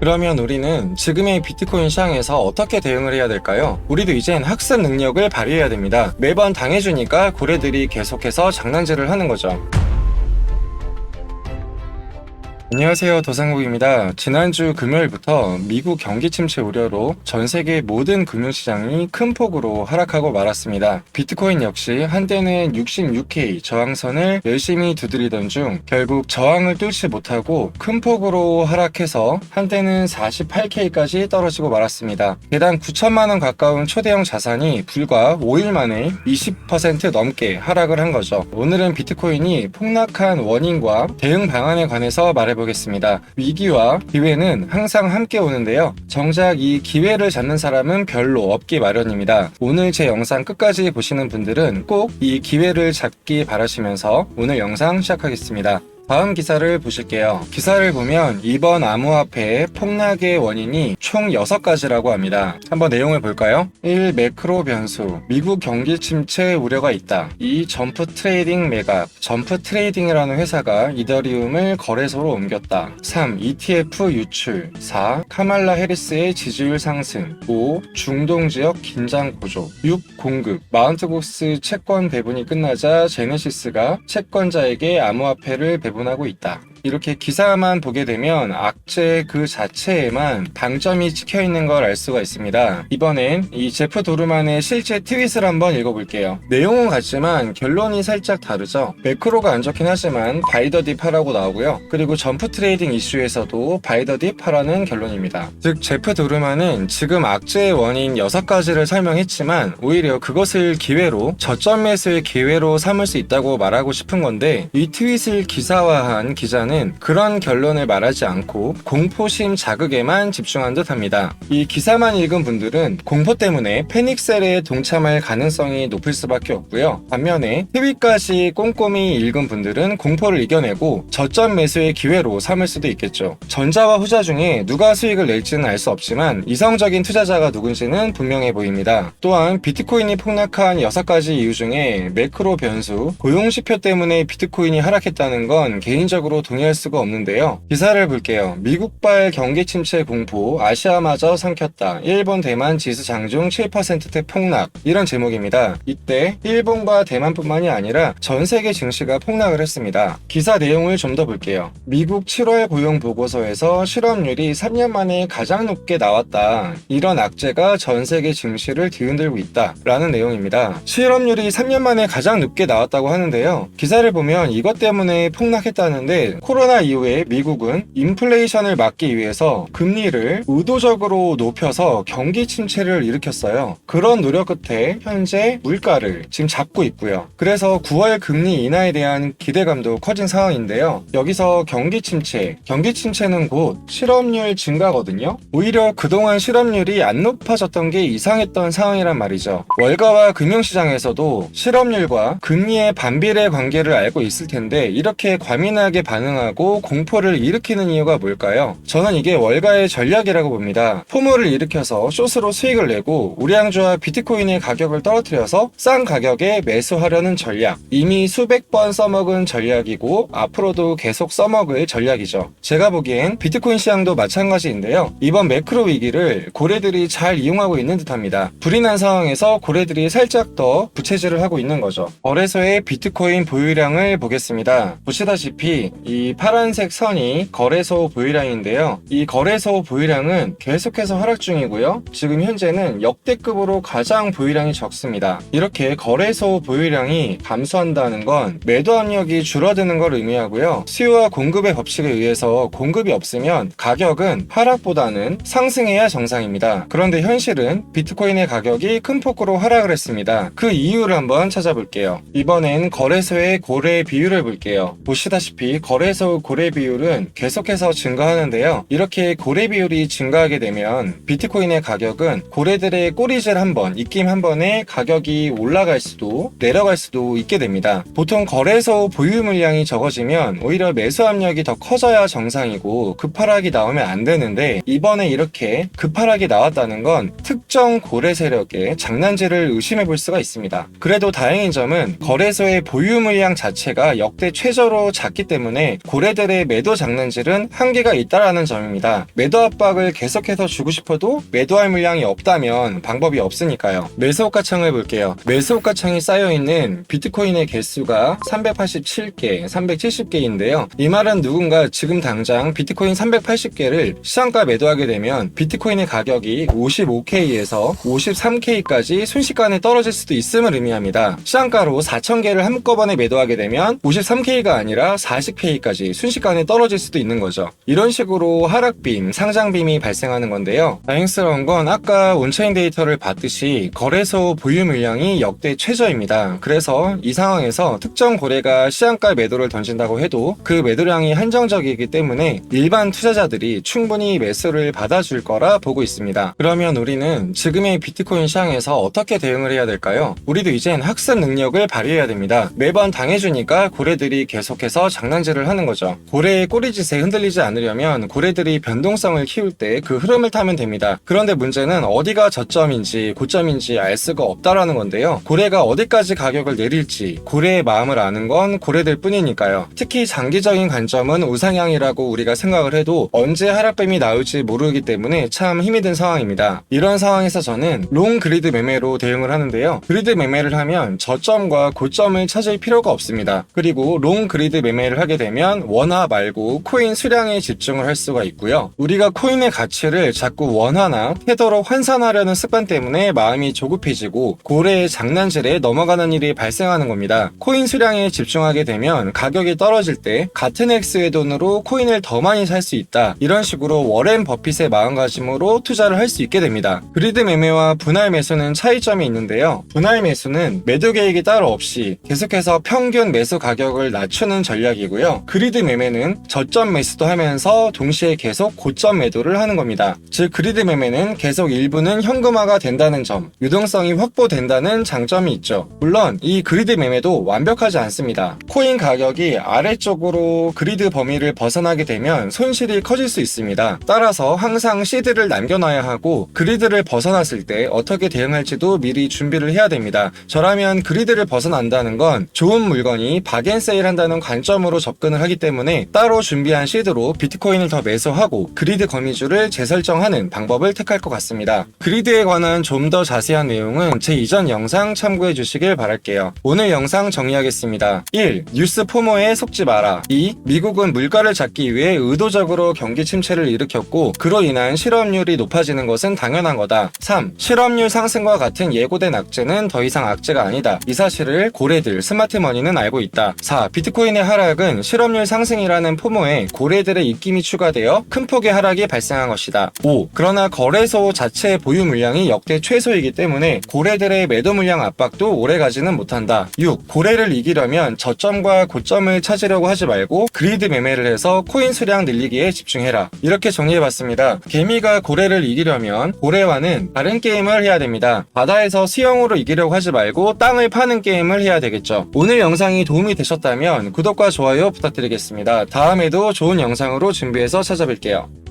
그러면 우리는 지금의 비트코인 시장에서 어떻게 대응을 해야 될까요? 우리도 이젠 학습 능력을 발휘해야 됩니다. 매번 당해주니까 고래들이 계속해서 장난질을 하는 거죠. 안녕하세요, 도상국입니다. 지난주 금요일부터 미국 경기 침체 우려로 전 세계 모든 금융시장이 큰 폭으로 하락하고 말았습니다. 비트코인 역시 한때는 66K 저항선을 열심히 두드리던 중 결국 저항을 뚫지 못하고 큰 폭으로 하락해서 한때는 48K까지 떨어지고 말았습니다. 개당 9천만원 가까운 초대형 자산이 불과 5일 만에 20% 넘게 하락을 한 거죠. 오늘은 비트코인이 폭락한 원인과 대응 방안에 관해서 말해보겠습니다. 위기와 기회는 항상 함께 오는데요. 정작 이 기회를 잡는 사람은 별로 없기 마련입니다. 오늘 제 영상 끝까지 보시는 분들은 꼭 이 기회를 잡기 바라시면서 오늘 영상 시작하겠습니다. 다음 기사를 보실게요. 기사를 보면 이번 암호화폐의 폭락의 원인이 총 6가지라고 합니다. 한번 내용을 볼까요? 1. 매크로 변수. 미국 경기 침체 우려가 있다. 2. 점프 트레이딩 매각. 점프 트레이딩이라는 회사가 이더리움을 거래소로 옮겼다. 3. ETF 유출. 4. 카말라 해리스의 지지율 상승. 5. 중동 지역 긴장 고조. 6. 공급. 마운트고스 채권 배분이 끝나자 제네시스가 채권자에게 암호화폐를 배분하고 있다. 이렇게 기사만 보게 되면 악재 그 자체에만 방점이 찍혀 있는 걸 알 수가 있습니다. 이번엔 이 제프 도르만의 실제 트윗을 한번 읽어볼게요. 내용은 같지만 결론이 살짝 다르죠. 매크로가 안 좋긴 하지만 바이 더 딥 하라고 나오고요. 그리고 점프 트레이딩 이슈에서도 바이 더 딥 하라는 결론입니다. 즉 제프 도르만은 지금 악재의 원인 6가지를 설명했지만 오히려 그것을 기회로 저점 매수의 기회로 삼을 수 있다고 말하고 싶은 건데 이 트윗을 기사화한 기자는 그런 결론을 말하지 않고 공포심 자극에만 집중한 듯합니다. 이 기사만 읽은 분들은 공포 때문에 패닉셀에 동참할 가능성이 높을 수밖에 없고요. 반면에 트윗까지 꼼꼼히 읽은 분들은 공포를 이겨내고 저점 매수의 기회로 삼을 수도 있겠죠. 전자와 후자 중에 누가 수익을 낼지는 알 수 없지만 이성적인 투자자가 누군지는 분명해 보입니다. 또한 비트코인이 폭락한 6가지 이유 중에 매크로 변수, 고용지표 때문에 비트코인이 하락했다는 건 개인적으로 동의할 수가 없는데요. 기사를 볼게요. 미국발 경기 침체 공포, 아시아마저 삼켰다. 일본 대만 지수 장중 7%대 폭락. 이런 제목입니다. 이때 일본과 대만뿐만이 아니라 전 세계 증시가 폭락을 했습니다. 기사 내용을 좀 더 볼게요. 미국 7월 고용 보고서에서 실업률이 3년 만에 가장 높게 나왔다. 이런 악재가 전 세계 증시를 뒤흔들고 있다. 라는 내용입니다. 실업률이 3년 만에 가장 높게 나왔다고 하는데요. 기사를 보면 이것 때문에 폭락했다는데 코로나 이후에 미국은 인플레이션을 막기 위해서 금리를 의도적으로 높여서 경기 침체를 일으켰어요. 그런 노력 끝에 현재 물가를 지금 잡고 있고요. 그래서 9월 금리 인하에 대한 기대감도 커진 상황인데요. 여기서 경기 침체는 곧 실업률 증가거든요. 오히려 그동안 실업률이 안 높아졌던 게 이상했던 상황이란 말이죠. 월가와 금융시장에서도 실업률과 금리의 반비례 관계를 알고 있을 텐데 이렇게 과민하게 반응하고 공포를 일으키는 이유가 뭘까요? 저는 이게 월가의 전략이라고 봅니다. 포모를 일으켜서 숏으로 수익을 내고 우량주와 비트코인의 가격을 떨어뜨려서 싼 가격에 매수하려는 전략. 이미 수백 번 써먹은 전략이고 앞으로도 계속 써먹을 전략이죠. 제가 보기엔 비트코인 시장도 마찬가지인데요. 이번 매크로 위기를 고래들이 잘 이용하고 있는 듯합니다. 불이 난 상황에서 고래들이 살짝 더 부채질을 하고 있는 거죠. 거래소의 비트코인 보유량을 보겠습니다. 보시다시피 이 파란색 선이 거래소 보유량인데요. 이 거래소 보유량은 계속해서 하락 중이고요. 지금 현재는 역대급으로 가장 보유량이 적습니다. 이렇게 거래소 보유량이 감소한다는 건 매도 압력이 줄어드는 걸 의미하고요. 수요와 공급의 법칙에 의해서 공급이 없으면 가격은 하락보다는 상승해야 정상입니다. 그런데 현실은 비트코인의 가격이 큰 폭으로 하락을 했습니다. 그 이유를 한번 찾아볼게요. 이번엔 거래소의 고래 비율을 볼게요. 보시다시피 거래소 고래 비율은 계속해서 증가하는데요. 이렇게 고래 비율이 증가하게 되면 비트코인의 가격은 고래들의 꼬리질 한 번, 입김 한 번에 가격이 올라갈 수도 내려갈 수도 있게 됩니다. 보통 거래소 보유 물량이 적어지면 오히려 매수 압력이 더 커져야 정상이고 급하락이 나오면 안 되는데 이번에 이렇게 급하락이 나왔다는 건 특정 고래 세력의 장난질을 의심해 볼 수가 있습니다. 그래도 다행인 점은 거래소의 보유 물량 자체가 역대 최저로 작기 때문에 고래들의 매도 장난질은 한계가 있다라는 점입니다. 매도 압박을 계속해서 주고 싶어도 매도할 물량이 없다면 방법이 없으니까요. 매수호가창을 볼게요. 매수호가창이 쌓여있는 비트코인의 개수가 387개, 370개인데요. 이 말은 누군가 지금 당장 비트코인 380개를 시장가 매도하게 되면 비트코인의 가격이 55K에서 53K까지 순식간에 떨어질 수도 있음을 의미합니다. 시장가로 4,000개를 한꺼번에 매도하게 되면 53K가 아니라 40K까지 순식간에 떨어질 수도 있는 거죠. 이런 식으로 하락빔, 상장빔이 발생하는 건데요. 다행스러운 건 아까 온체인 데이터를 봤듯이 거래소 보유 물량이 역대 최저입니다. 그래서 이 상황에서 특정 고래가 시장가 매도를 던진다고 해도 그 매도량이 한정적이기 때문에 일반 투자자들이 충분히 매수를 받아줄 거라 보고 있습니다. 그러면 우리는 지금의 비트코인 시장에서 어떻게 대응을 해야 될까요? 우리도 이젠 학습 능력을 발휘해야 됩니다. 매번 당해주니까 고래들이 계속해서 장난질을 하는 거죠. 고래의 꼬리짓에 흔들리지 않으려면 고래들이 변동성을 키울 때 그 흐름을 타면 됩니다. 그런데 문제는 어디가 저점인지 고점인지 알 수가 없다라는 건데요. 고래가 어디까지 가격을 내릴지 고래의 마음을 아는 건 고래들 뿐이니까요. 특히 장기적인 관점은 우상향이라고 우리가 생각을 해도 언제 하락뱀이 나올지 모르기 때문에 참 힘이 든 상황입니다. 이런 상황에서 저는 롱 그리드 매매로 대응을 하는데요. 그리드 매매를 하면 저점과 고점을 찾을 필요가 없습니다. 그리고 롱 그리드 매매를 하게 되면 원화 말고 코인 수량에 집중을 할 수가 있고요. 우리가 코인의 가치를 자꾸 원화나 테더로 환산하려는 습관 때문에 마음이 조급해지고 고래의 장난질에 넘어가는 일이 발생하는 겁니다. 코인 수량에 집중하게 되면 가격이 떨어질 때 같은 액수의 돈으로 코인을 더 많이 살 수 있다. 이런 식으로 워렌 버핏의 마음가짐으로 투자를 할 수 있게 됩니다. 그리드 매매와 분할 매수는 차이점이 있는데요. 분할 매수는 매도 계획이 따로 없이 계속해서 평균 매수 가격을 낮추는 전략이고요. 그리드 매매는 저점 매수도 하면서 동시에 계속 고점 매도를 하는 겁니다. 즉 그리드 매매는 계속 일부는 현금화가 된다는 점, 유동성이 확보된다는 장점이 있죠. 물론 이 그리드 매매도 완벽하지 않습니다. 코인 가격이 아래쪽으로 그리드 범위를 벗어나게 되면 손실이 커질 수 있습니다. 따라서 항상 시드를 남겨놔야 하고 그리드를 벗어났을 때 어떻게 대응할지도 미리 준비를 해야 됩니다. 저라면 그리드를 벗어난다는 건 좋은 물건이 박앤세일 한다는 관점으로 접근을 하기 때문에 따로 준비한 시드로 비트코인을 더 매수하고 그리드 거미줄을 재설정하는 방법을 택할 것 같습니다. 그리드에 관한 좀 더 자세한 내용은 제 이전 영상 참고해 주시길 바랄게요. 오늘 영상 정리하겠습니다. 1. 뉴스 포모에 속지 마라. 2. 미국은 물가를 잡기 위해 의도적으로 경기 침체를 일으켰고 그로 인한 실업률이 높아지는 것은 당연한 거다. 3. 실업률 상승과 같은 예고된 악재는 더 이상 악재가 아니다. 이 사실을 고래들, 스마트머니는 알고 있다. 4. 비트코인의 하락은 실업률 상승이라는 포모에 고래들의 입김이 추가되어 큰 폭의 하락이 발생한 것이다. 5. 그러나 거래소 자체의 보유 물량이 역대 최소이기 때문에 고래들의 매도 물량 압박도 오래가지는 못한다. 6. 고래를 이기려면 저점과 고점을 찾으려고 하지 말고 그리드 매매를 해서 코인 수량 늘리기에 집중해라. 이렇게 정리해봤습니다. 개미가 고래를 이기려면 고래와는 다른 게임을 해야 됩니다. 바다에서 수영으로 이기려고 하지 말고 땅을 파는 게임을 해야 되겠죠. 오늘 영상이 도움이 되셨다면 구독과 좋아요 부탁드리겠습니다. 다음에도 좋은 영상으로 준비해서 찾아뵐게요.